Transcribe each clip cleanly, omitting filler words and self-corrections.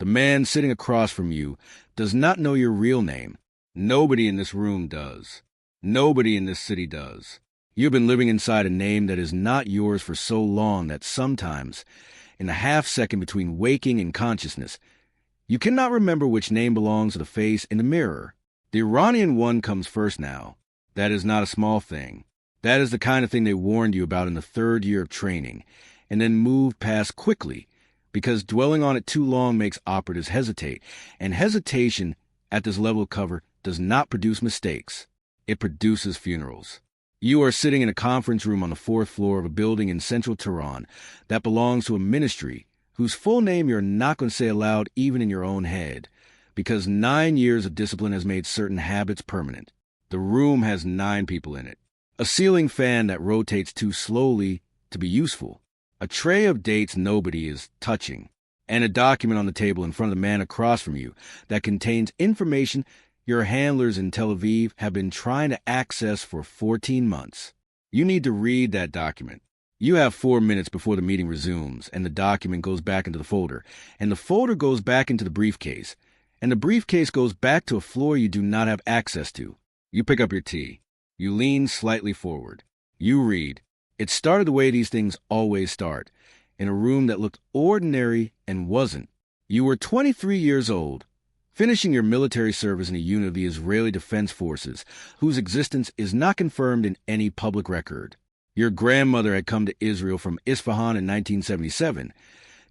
man sitting across from you does not know your real name. Nobody in this room does. Nobody in this city does. You've been living inside a name that is not yours for so long that sometimes, in the half-second between waking and consciousness, you cannot remember which name belongs to the face in the mirror. The Iranian one comes first now. That is not a small thing. That is the kind of thing they warned you about in the 3rd year of training, and then moved past quickly, because dwelling on it too long makes operatives hesitate, and hesitation at this level of cover does not produce mistakes. It produces funerals. You are sitting in a conference room on the 4th floor of a building in central Tehran that belongs to a ministry whose full name you're not going to say aloud even in your own head, because 9 years of discipline has made certain habits permanent. The room has 9 people in it. A ceiling fan that rotates too slowly to be useful. A tray of dates nobody is touching. And a document on the table in front of the man across from you that contains information your handlers in Tel Aviv have been trying to access for 14 months. You need to read that document. You have 4 minutes before the meeting resumes, and the document goes back into the folder, and the folder goes back into the briefcase, and the briefcase goes back to a floor you do not have access to. You pick up your tea. You lean slightly forward. You read. It started the way these things always start, in a room that looked ordinary and wasn't. You were 23 years old, finishing your military service in a unit of the Israeli Defense Forces, whose existence is not confirmed in any public record. Your grandmother had come to Israel from Isfahan in 1977,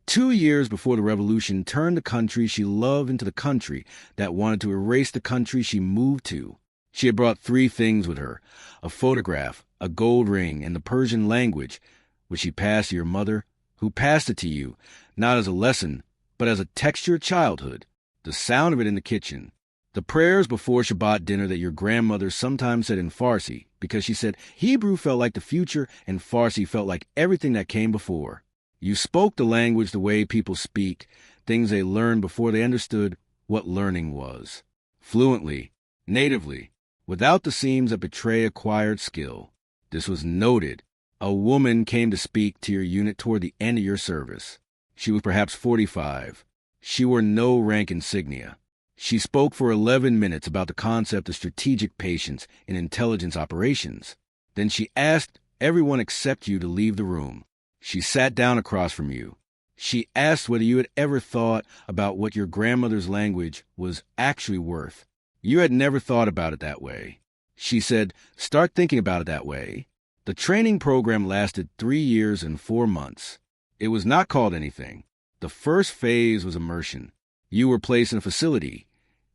2 years before the revolution turned the country she loved into the country that wanted to erase the country she moved to. She had brought 3 things with her: a photograph, a gold ring, and the Persian language, which she passed to your mother, who passed it to you, not as a lesson, but as a texture of childhood. The sound of it in the kitchen. The prayers before Shabbat dinner that your grandmother sometimes said in Farsi, because she said Hebrew felt like the future and Farsi felt like everything that came before. You spoke the language the way people speak, things they learned before they understood what learning was. Fluently, natively, without the seams that betray acquired skill. This was noted. A woman came to speak to your unit toward the end of your service. She was perhaps 45. She wore no rank insignia. She spoke for 11 minutes about the concept of strategic patience in intelligence operations. Then she asked everyone except you to leave the room. She sat down across from you. She asked whether you had ever thought about what your grandmother's language was actually worth. You had never thought about it that way. She said, "Start thinking about it that way." The training program lasted 3 years and 4 months. It was not called anything. The first phase was immersion. You were placed in a facility.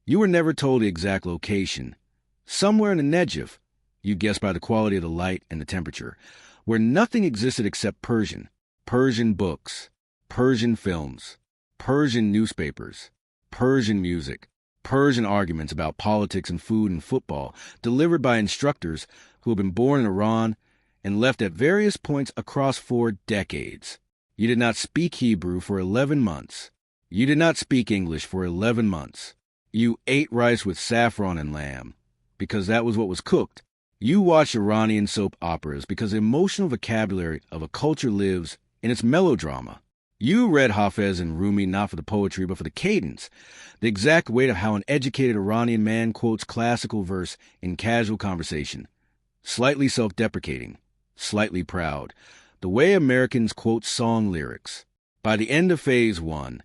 You were never told the exact location. Somewhere in the Negev, you guessed by the quality of the light and the temperature, where nothing existed except Persian. Persian books, Persian films, Persian newspapers, Persian music, Persian arguments about politics and food and football, delivered by instructors who had been born in Iran and left at various points across 4 decades. You did not speak Hebrew for 11 months. You did not speak English for 11 months. You ate rice with saffron and lamb, because that was what was cooked. You watched Iranian soap operas because the emotional vocabulary of a culture lives in its melodrama. You read Hafez and Rumi not for the poetry but for the cadence, the exact weight of how an educated Iranian man quotes classical verse in casual conversation, slightly self-deprecating, slightly proud, the way Americans quote song lyrics. By the end of Phase 1,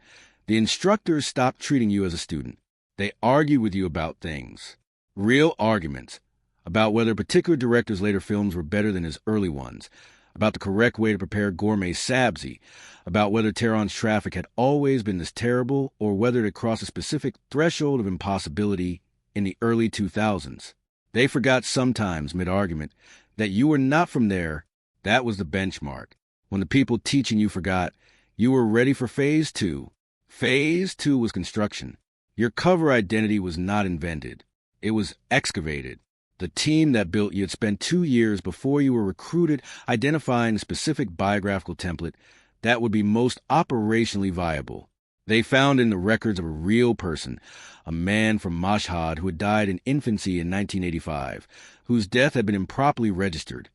the instructors stopped treating you as a student. They argued with you about things. Real arguments. About whether a particular director's later films were better than his early ones. About the correct way to prepare gourmet sabzi. About whether Tehran's traffic had always been this terrible or whether it had crossed a specific threshold of impossibility in the early 2000s. They forgot sometimes, mid-argument, that you were not from there. That was the benchmark. When the people teaching you forgot, you were ready for Phase 2. Phase 2 was construction. Your cover identity was not invented. It was excavated. The team that built you had spent 2 years before you were recruited identifying a specific biographical template that would be most operationally viable. They found in the records of a real person, a man from Mossad who had died in infancy in 1985, whose death had been improperly registered,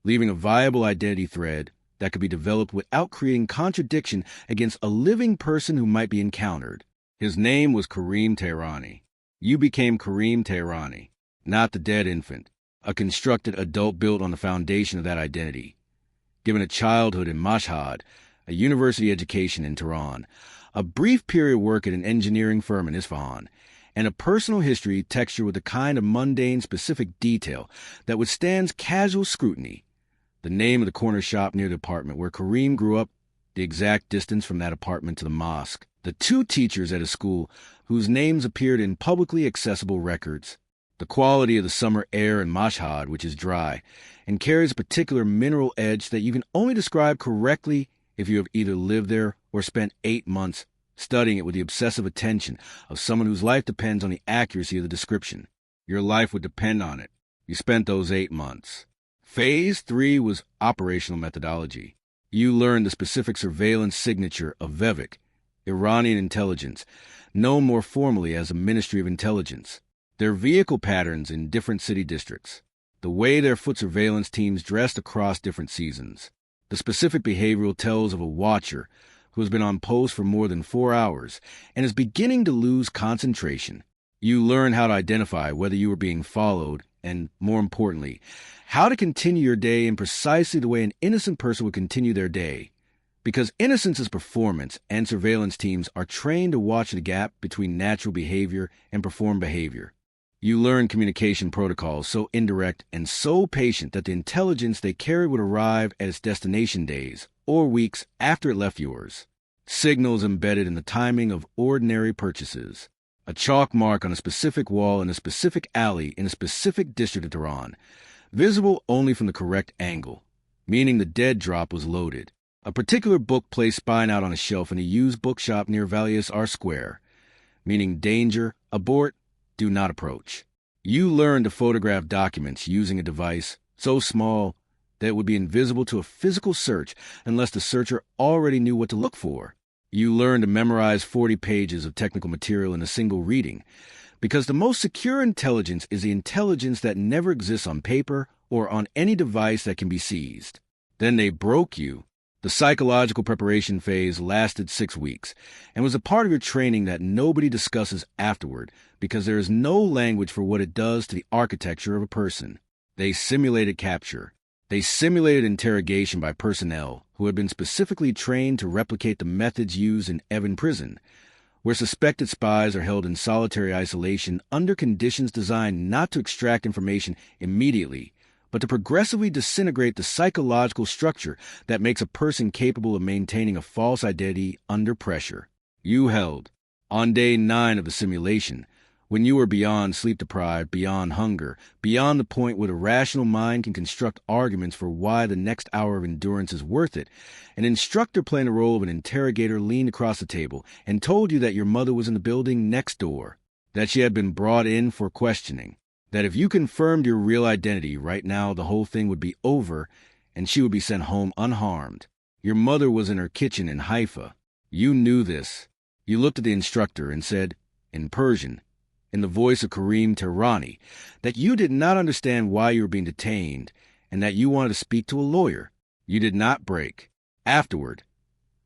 leaving a viable identity thread that could be developed without creating contradiction against a living person who might be encountered. His name was Kareem Tehrani. You became Kareem Tehrani, not the dead infant, a constructed adult built on the foundation of that identity. Given a childhood in Mossad, a university education in Tehran, a brief period of work at an engineering firm in Isfahan, and a personal history textured with the kind of mundane, specific detail that withstands casual scrutiny. The name of the corner shop near the apartment where Kareem grew up, the exact distance from that apartment to the mosque, the two teachers at his school whose names appeared in publicly accessible records, the quality of the summer air in Mashhad, which is dry, and carries a particular mineral edge that you can only describe correctly if you have either lived there or spent 8 months studying it with the obsessive attention of someone whose life depends on the accuracy of the description. Your life would depend on it. You spent those 8 months. Phase 3 was operational methodology. You learned the specific surveillance signature of VEVAK, Iranian intelligence, known more formally as the Ministry of Intelligence, their vehicle patterns in different city districts, the way their foot surveillance teams dressed across different seasons, the specific behavioral tells of a watcher who has been on post for more than 4 hours and is beginning to lose concentration. You learn how to identify whether you are being followed and, more importantly, how to continue your day in precisely the way an innocent person would continue their day. Because innocence is performance, and surveillance teams are trained to watch the gap between natural behavior and performed behavior. You learn communication protocols so indirect and so patient that the intelligence they carried would arrive at its destination days or weeks after it left yours. Signals embedded in the timing of ordinary purchases. A chalk mark on a specific wall in a specific alley in a specific district of Tehran, visible only from the correct angle, meaning the dead drop was loaded. A particular book placed spine out on a shelf in a used bookshop near Valius R Square, meaning danger, abort, do not approach. You learn to photograph documents using a device so small that it would be invisible to a physical search unless the searcher already knew what to look for. You learn to memorize 40 pages of technical material in a single reading, because the most secure intelligence is the intelligence that never exists on paper or on any device that can be seized. Then they broke you. The psychological preparation phase lasted 6 weeks and was a part of your training that nobody discusses afterward because there is no language for what it does to the architecture of a person. They simulated capture. They simulated interrogation by personnel who had been specifically trained to replicate the methods used in Evin Prison, where suspected spies are held in solitary isolation under conditions designed not to extract information immediately, but to progressively disintegrate the psychological structure that makes a person capable of maintaining a false identity under pressure. You held, on day 9 of the simulation, when you were beyond sleep-deprived, beyond hunger, beyond the point where the rational mind can construct arguments for why the next hour of endurance is worth it, an instructor playing the role of an interrogator leaned across the table and told you that your mother was in the building next door, that she had been brought in for questioning, that if you confirmed your real identity right now, the whole thing would be over and she would be sent home unharmed. Your mother was in her kitchen in Haifa. You knew this. You looked at the instructor and said, in Persian, in the voice of Kareem Tehrani, that you did not understand why you were being detained and that you wanted to speak to a lawyer. You did not break. Afterward,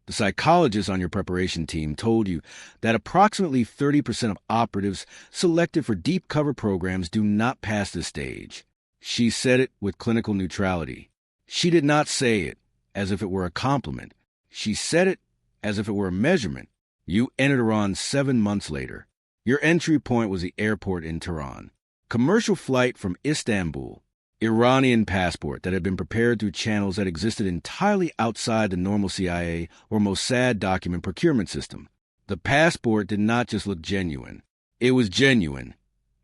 the psychologist on your preparation team told you that approximately 30% of operatives selected for deep cover programs do not pass this stage. She said it with clinical neutrality. She did not say it as if it were a compliment. She said it as if it were a measurement. You entered Iran 7 months later. Your entry point was the airport in Tehran. Commercial flight from Istanbul. Iranian passport that had been prepared through channels that existed entirely outside the normal CIA or Mossad document procurement system. The passport did not just look genuine. It was genuine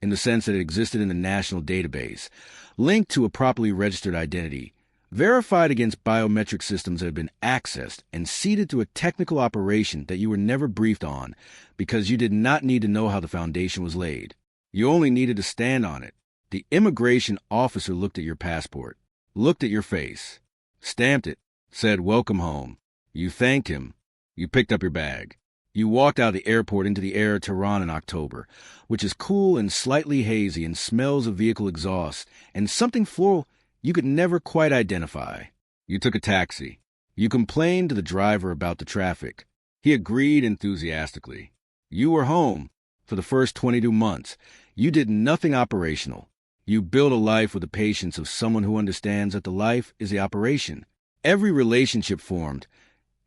in the sense that it existed in the national database, linked to a properly registered identity, verified against biometric systems that had been accessed and seeded to a technical operation that you were never briefed on because you did not need to know how the foundation was laid. You only needed to stand on it. The immigration officer looked at your passport, looked at your face, stamped it, said, "Welcome home." You thanked him. You picked up your bag. You walked out of the airport into the air of Tehran in October, which is cool and slightly hazy and smells of vehicle exhaust and something floral you could never quite identify. You took a taxi. You complained to the driver about the traffic. He agreed enthusiastically. You were home for the first 22 months. You did nothing operational. You built a life with the patience of someone who understands that the life is the operation. Every relationship formed,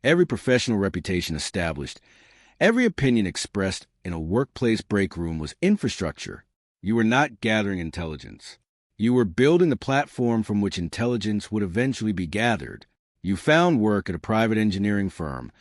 every professional reputation established, every opinion expressed in a workplace break room was infrastructure. You were not gathering intelligence. You were building the platform from which intelligence would eventually be gathered. You found work at a private engineering firm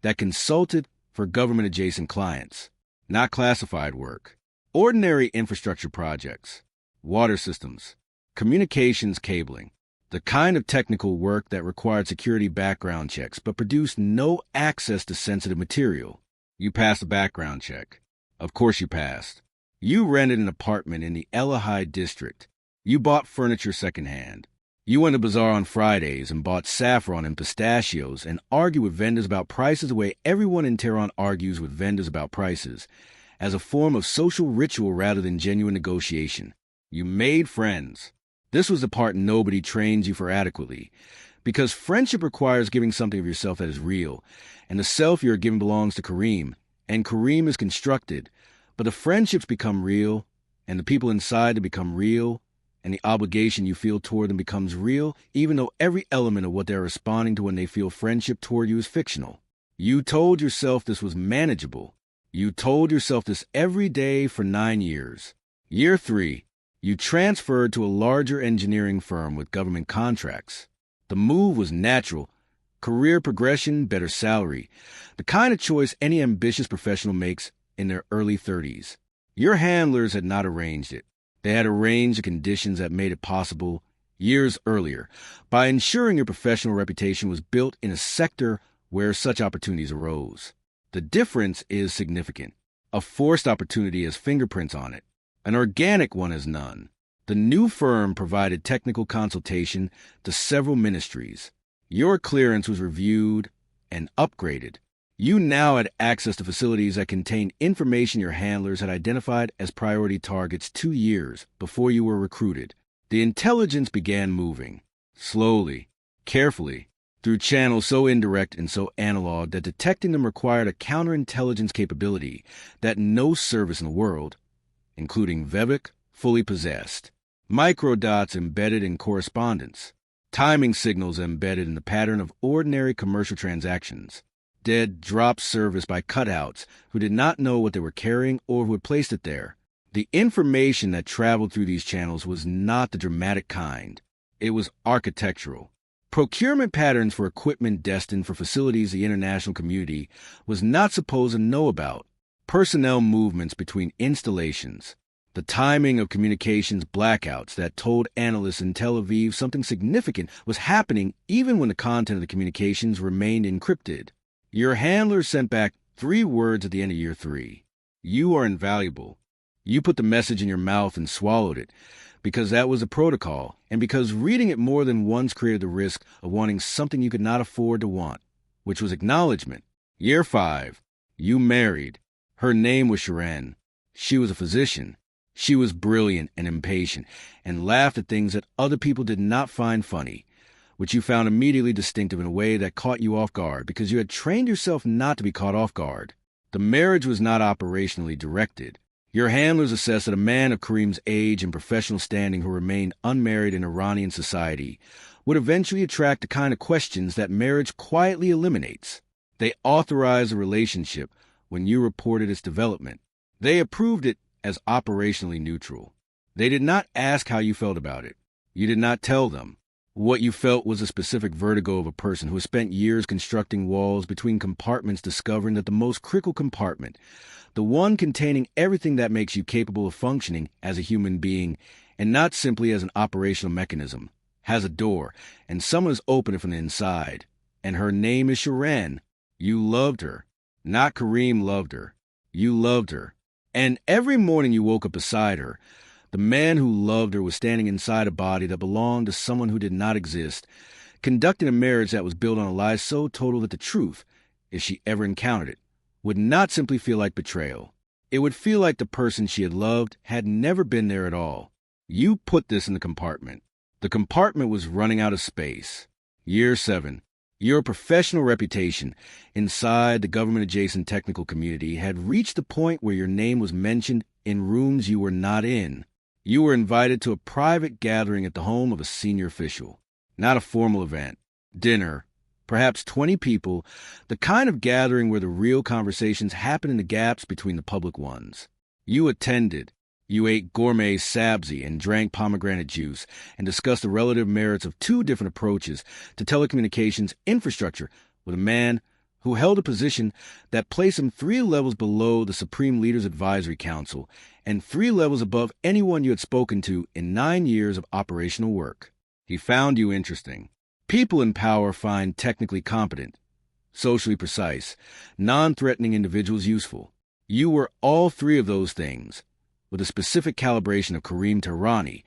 that consulted for government-adjacent clients, not classified work. Ordinary infrastructure projects, water systems, communications cabling, the kind of technical work that required security background checks but produced no access to sensitive material. You passed the background check. Of course you passed. You rented an apartment in the Elahai district. You bought furniture secondhand. You went to bazaar on Fridays and bought saffron and pistachios and argued with vendors about prices the way everyone in Tehran argues with vendors about prices, as a form of social ritual rather than genuine negotiation. You made friends. This was the part nobody trains you for adequately, because friendship requires giving something of yourself that is real, and the self you are giving belongs to Kareem, and Kareem is constructed, but the friendships become real, and the people inside them become real, and the obligation you feel toward them becomes real, even though every element of what they're responding to when they feel friendship toward you is fictional. You told yourself this was manageable. You told yourself this every day for 9 years. Year 3, you transferred to a larger engineering firm with government contracts. The move was natural. Career progression, better salary. The kind of choice any ambitious professional makes in their early 30s. Your handlers had not arranged it. They had arranged the conditions that made it possible years earlier by ensuring your professional reputation was built in a sector where such opportunities arose. The difference is significant. A forced opportunity has fingerprints on it. An organic one has none. The new firm provided technical consultation to several ministries. Your clearance was reviewed and upgraded. You now had access to facilities that contained information your handlers had identified as priority targets 2 years before you were recruited. The intelligence began moving, slowly, carefully, through channels so indirect and so analog that detecting them required a counterintelligence capability that no service in the world, including VEVAK, fully possessed. Microdots embedded in correspondence, timing signals embedded in the pattern of ordinary commercial transactions, dead drop service by cutouts who did not know what they were carrying or who had placed it there. The information that traveled through these channels was not the dramatic kind. It was architectural. Procurement patterns for equipment destined for facilities the international community was not supposed to know about. Personnel movements between installations. The timing of communications blackouts that told analysts in Tel Aviv something significant was happening even when the content of the communications remained encrypted. Your handler sent back 3 words at the end of year 3. You are invaluable. You put the message in your mouth and swallowed it, because that was the protocol, and because reading it more than once created the risk of wanting something you could not afford to want, which was acknowledgement. Year 5. You married. Her name was Sharon. She was a physician. She was brilliant and impatient, and laughed at things that other people did not find funny, which you found immediately distinctive in a way that caught you off guard because you had trained yourself not to be caught off guard. The marriage was not operationally directed. Your handlers assessed that a man of Kareem's age and professional standing who remained unmarried in Iranian society would eventually attract the kind of questions that marriage quietly eliminates. They authorized the relationship when you reported its development. They approved it as operationally neutral. They did not ask how you felt about it. You did not tell them. What you felt was a specific vertigo of a person who has spent years constructing walls between compartments, discovering that the most critical compartment, the one containing everything that makes you capable of functioning as a human being and not simply as an operational mechanism, has a door, and someone has opened it from the inside. And her name is Sharon. You loved her. Not Kareem loved her. You loved her. And every morning you woke up beside her. The man who loved her was standing inside a body that belonged to someone who did not exist, conducting a marriage that was built on a lie so total that the truth, if she ever encountered it, would not simply feel like betrayal. It would feel like the person she had loved had never been there at all. You put this in the compartment. The compartment was running out of space. Year 7. Your professional reputation inside the government-adjacent technical community had reached the point where your name was mentioned in rooms you were not in. You were invited to a private gathering at the home of a senior official. Not a formal event. Dinner. Perhaps 20 people. The kind of gathering where the real conversations happen in the gaps between the public ones. You attended. You ate gourmet sabzi and drank pomegranate juice and discussed the relative merits of two different approaches to telecommunications infrastructure with a man who held a position that placed him 3 levels below the Supreme Leaders Advisory Council and 3 levels above anyone you had spoken to in 9 years of operational work. He found you interesting. People in power find technically competent, socially precise, non-threatening individuals useful. You were all 3 of those things, with a specific calibration of Kareem Tehrani,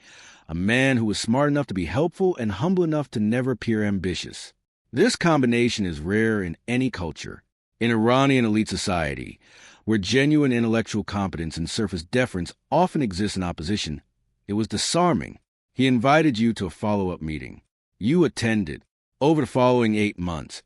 a man who was smart enough to be helpful and humble enough to never appear ambitious. This combination is rare in any culture. In Iranian elite society, where genuine intellectual competence and surface deference often exist in opposition, it was disarming. He invited you to a follow-up meeting. You attended. Over the following 8 months,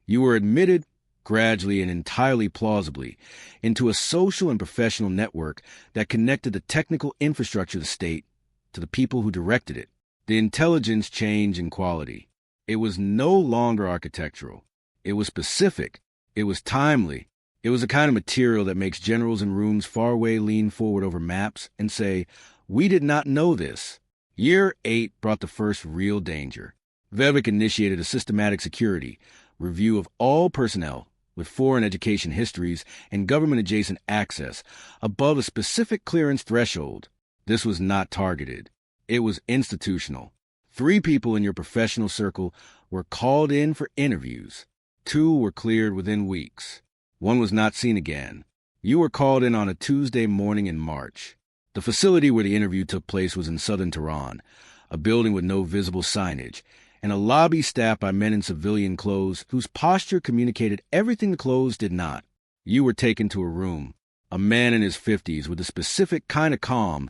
you were admitted, gradually and entirely plausibly, into a social and professional network that connected the technical infrastructure of the state to the people who directed it. The intelligence changed in quality. It was no longer architectural. It was specific. It was timely. It was the kind of material that makes generals in rooms far away lean forward over maps and say, "We did not know this." Year 8 brought the first real danger. VEVAK initiated a systematic security review of all personnel with foreign education histories and government-adjacent access above a specific clearance threshold. This was not targeted. It was institutional. 3 people in your professional circle were called in for interviews. 2 were cleared within weeks. 1 was not seen again. You were called in on a Tuesday morning in March. The facility where the interview took place was in southern Tehran, a building with no visible signage, and a lobby staffed by men in civilian clothes whose posture communicated everything the clothes did not. You were taken to a room, a man in his 50s with a specific kind of calm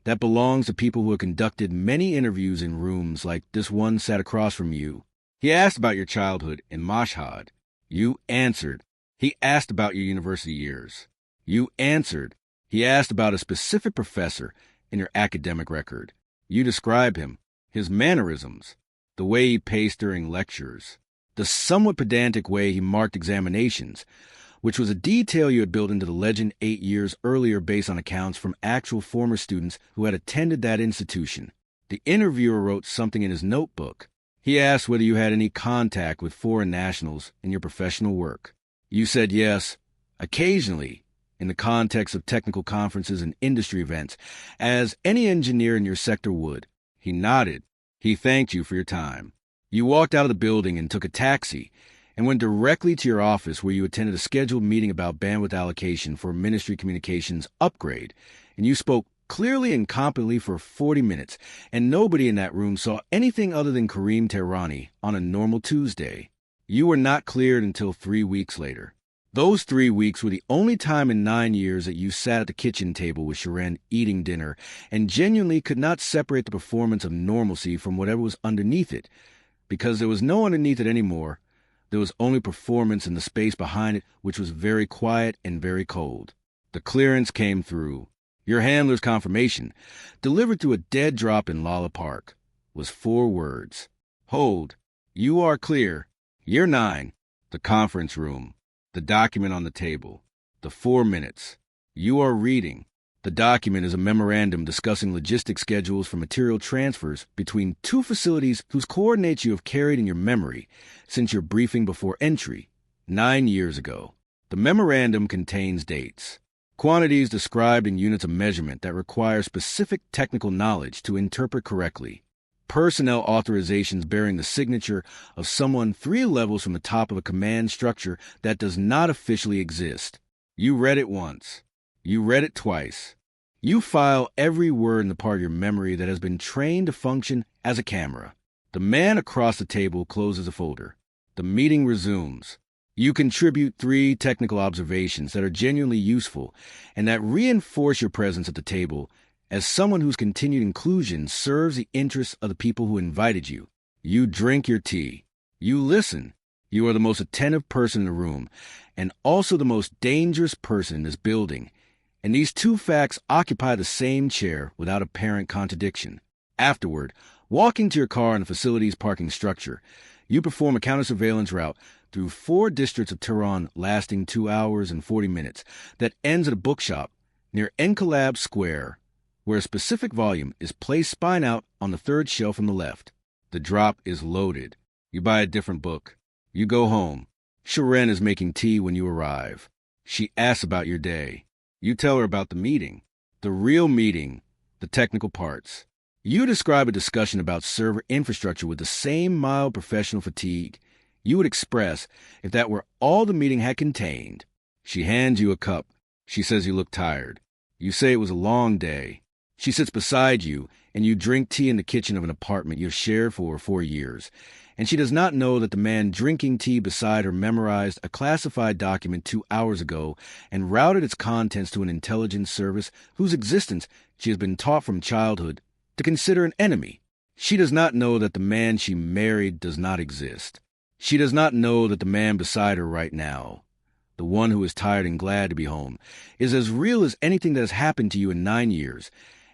that belongs to people who have conducted many interviews in rooms like this one sat across from you. He asked about your childhood in Mossad. You answered. He asked about your university years. You answered. He asked about a specific professor in your academic record. You described him, his mannerisms, the way he paced during lectures, the somewhat pedantic way he marked examinations, which was a detail you had built into the legend 8 years earlier based on accounts from actual former students who had attended that institution. The interviewer wrote something in his notebook. He asked whether you had any contact with foreign nationals in your professional work. You said yes, occasionally, in the context of technical conferences and industry events, as any engineer in your sector would. He nodded. He thanked you for your time. You walked out of the building and took a taxi and went directly to your office where you attended a scheduled meeting about bandwidth allocation for ministry communications upgrade, and you spoke clearly and competently for 40 minutes, and nobody in that room saw anything other than Kareem Tehrani on a normal Tuesday. You were not cleared until 3 weeks later. Those 3 weeks were the only time in 9 years that you sat at the kitchen table with Sharon eating dinner and genuinely could not separate the performance of normalcy from whatever was underneath it, because there was no underneath it anymore. There was only performance in the space behind it, which was very quiet and very cold. The clearance came through. Your handler's confirmation, delivered through a dead drop in Lala Park, was 4 words. Hold. You are clear. Year 9. The conference room. The document on the table. The 4 minutes. You are reading. The document is a memorandum discussing logistic schedules for material transfers between 2 facilities whose coordinates you have carried in your memory since your briefing before entry, 9 years ago. The memorandum contains dates, quantities described in units of measurement that require specific technical knowledge to interpret correctly, personnel authorizations bearing the signature of someone 3 levels from the top of a command structure that does not officially exist. You read it once. You read it twice. You file every word in the part of your memory that has been trained to function as a camera. The man across the table closes a folder. The meeting resumes. You contribute 3 technical observations that are genuinely useful and that reinforce your presence at the table as someone whose continued inclusion serves the interests of the people who invited you. You drink your tea. You listen. You are the most attentive person in the room, and also the most dangerous person in this building. And these two facts occupy the same chair without apparent contradiction. Afterward, walking to your car in the facility's parking structure, you perform a counter-surveillance route through 4 districts of Tehran lasting 2 hours and 40 minutes that ends at a bookshop near Enqilab Square, where a specific volume is placed spine out on the 3rd shelf from the left. The drop is loaded. You buy a different book. You go home. Shirin is making tea when you arrive. She asks about your day. You tell her about the meeting. The real meeting, the technical parts. You describe a discussion about server infrastructure with the same mild professional fatigue you would express if that were all the meeting had contained. She hands you a cup. She says you look tired. You say it was a long day. She sits beside you, and you drink tea in the kitchen of an apartment you've shared for 4 years, and she does not know that the man drinking tea beside her memorized a classified document 2 hours ago and routed its contents to an intelligence service whose existence she has been taught from childhood to consider an enemy. She does not know that the man she married does not exist. She does not know that the man beside her right now, the one who is tired and glad to be home, is as real as anything that has happened to you in 9 years,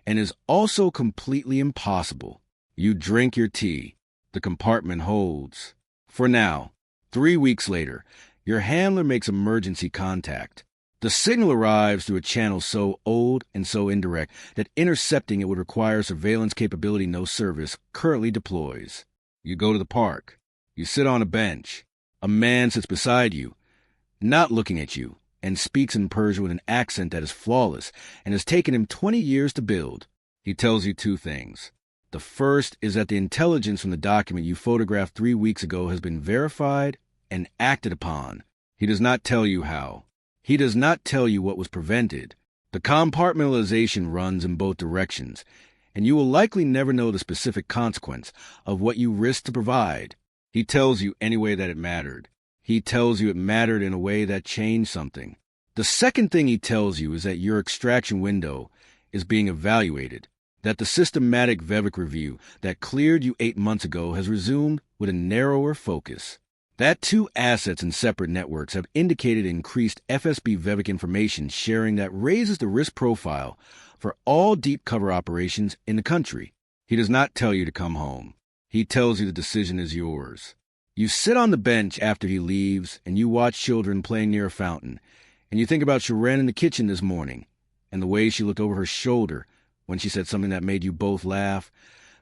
and is also completely impossible. You drink your tea. The compartment holds. For now, 3 weeks later, your handler makes emergency contact. The signal arrives through a channel so old and so indirect that intercepting it would require surveillance capability no service currently deploys. You go to the park. You sit on a bench. A man sits beside you, not looking at you, and speaks in Persian with an accent that is flawless and has taken him 20 years to build. He tells you 2 things. The first is that the intelligence from the document you photographed 3 weeks ago has been verified and acted upon. He does not tell you how. He does not tell you what was prevented. The compartmentalization runs in both directions, and you will likely never know the specific consequence of what you risked to provide. He tells you anyway that it mattered. He tells you it mattered in a way that changed something. The second thing he tells you is that your extraction window is being evaluated, that the systematic VEVAK review that cleared you 8 months ago has resumed with a narrower focus. That 2 assets in separate networks have indicated increased FSB VEVAK information sharing that raises the risk profile for all deep cover operations in the country. He does not tell you to come home. He tells you the decision is yours. You sit on the bench after he leaves, and you watch children playing near a fountain, and you think about Shirin in the kitchen this morning, and the way she looked over her shoulder when she said something that made you both laugh,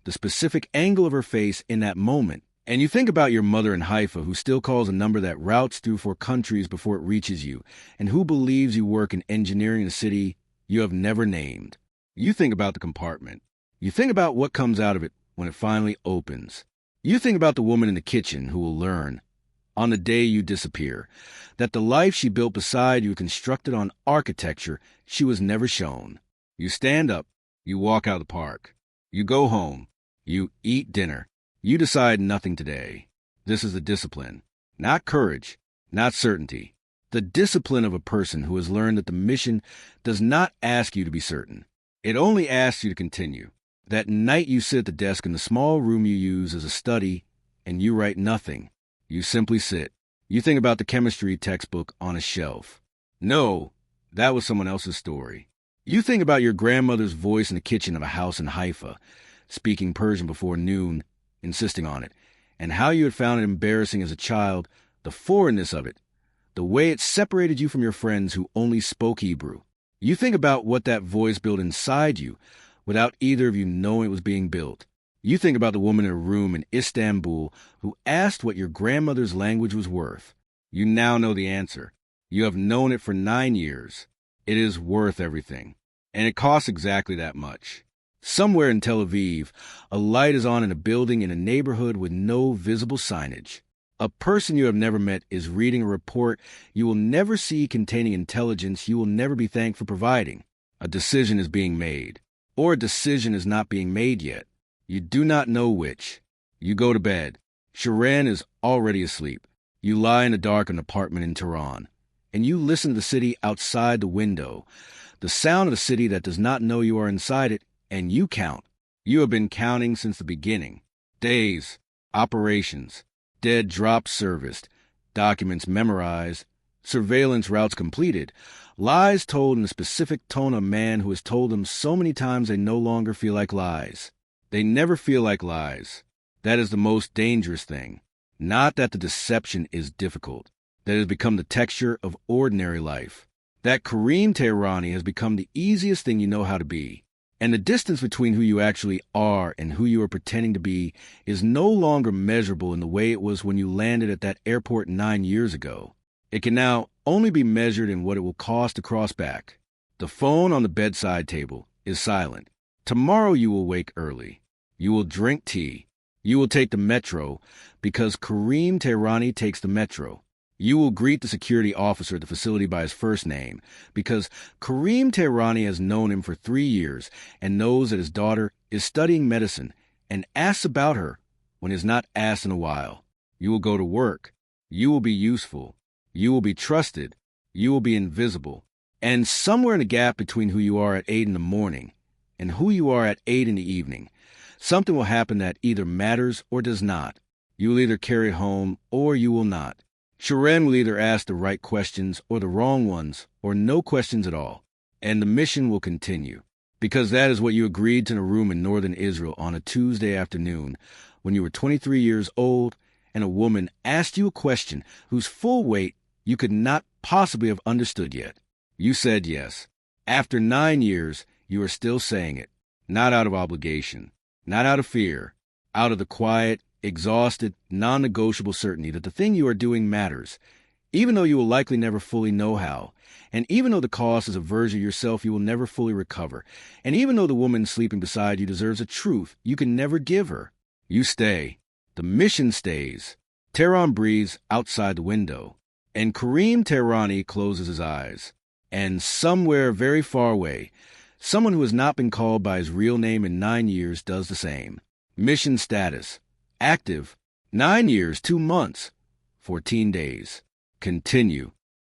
the specific angle of her face in that moment. And you think about your mother in Haifa, who still calls a number that routes through 4 countries before it reaches you, and who believes you work in engineering in a city you have never named. You think about the compartment. You think about what comes out of it when it finally opens. You think about the woman in the kitchen who will learn, on the day you disappear, that the life she built beside you constructed on architecture she was never shown. You stand up. You walk out of the park. You go home. You eat dinner. You decide nothing today. This is the discipline. Not courage. Not certainty. The discipline of a person who has learned that the mission does not ask you to be certain. It only asks you to continue. That night you sit at the desk in the small room you use as a study, and you write nothing. You simply sit. You think about the chemistry textbook on a shelf. No, that was someone else's story. You think about your grandmother's voice in the kitchen of a house in Haifa, speaking Persian before noon, insisting on it, and how you had found it embarrassing as a child, the foreignness of it, the way it separated you from your friends who only spoke Hebrew. You think about what that voice built inside you, without either of you knowing it was being built. You think about the woman in a room in Istanbul who asked what your grandmother's language was worth. You now know the answer. You have known it for 9 years. It is worth everything. And it costs exactly that much. Somewhere in Tel Aviv, a light is on in a building in a neighborhood with no visible signage. A person you have never met is reading a report you will never see containing intelligence you will never be thanked for providing. A decision is being made. Or a decision is not being made yet. You do not know which. You go to bed. Shirin is already asleep. You lie in the dark in an apartment in Tehran, and you listen to the city outside the window, the sound of the city that does not know you are inside it, and you count. You have been counting since the beginning. Days, operations, dead drops serviced, documents memorized, surveillance routes completed, lies told in a specific tone of a man who has told them so many times they no longer feel like lies. They never feel like lies. That is the most dangerous thing. Not that the deception is difficult, that it has become the texture of ordinary life. That Kareem Tehrani has become the easiest thing you know how to be. And the distance between who you actually are and who you are pretending to be is no longer measurable in the way it was when you landed at that airport 9 years ago. It can now only be measured in what it will cost to cross back. The phone on the bedside table is silent. Tomorrow you will wake early. You will drink tea. You will take the metro because Kareem Tehrani takes the metro. You will greet the security officer at the facility by his first name because Kareem Tehrani has known him for 3 years and knows that his daughter is studying medicine and asks about her when is not asked in a while. You will go to work. You will be useful. You will be trusted. You will be invisible. And somewhere in the gap between who you are at 8 in the morning and who you are at 8 in the evening, something will happen that either matters or does not. You will either carry it home or you will not. Sharon will either ask the right questions or the wrong ones or no questions at all. And the mission will continue. Because that is what you agreed to in a room in northern Israel on a Tuesday afternoon when you were 23 years old and a woman asked you a question whose full weight you could not possibly have understood yet. You said yes. After 9 years, you are still saying it. Not out of obligation. Not out of fear. Out of the quiet, exhausted, non-negotiable certainty that the thing you are doing matters, even though you will likely never fully know how, and even though the cost is a version of yourself you will never fully recover, and even though the woman sleeping beside you deserves a truth you can never give her. You stay. The mission stays. Tehran breathes outside the window, and Kareem Tehrani closes his eyes. And somewhere very far away, someone who has not been called by his real name in 9 years does the same. Mission status. Active, 9 years, 2 months, 14 days. Continue.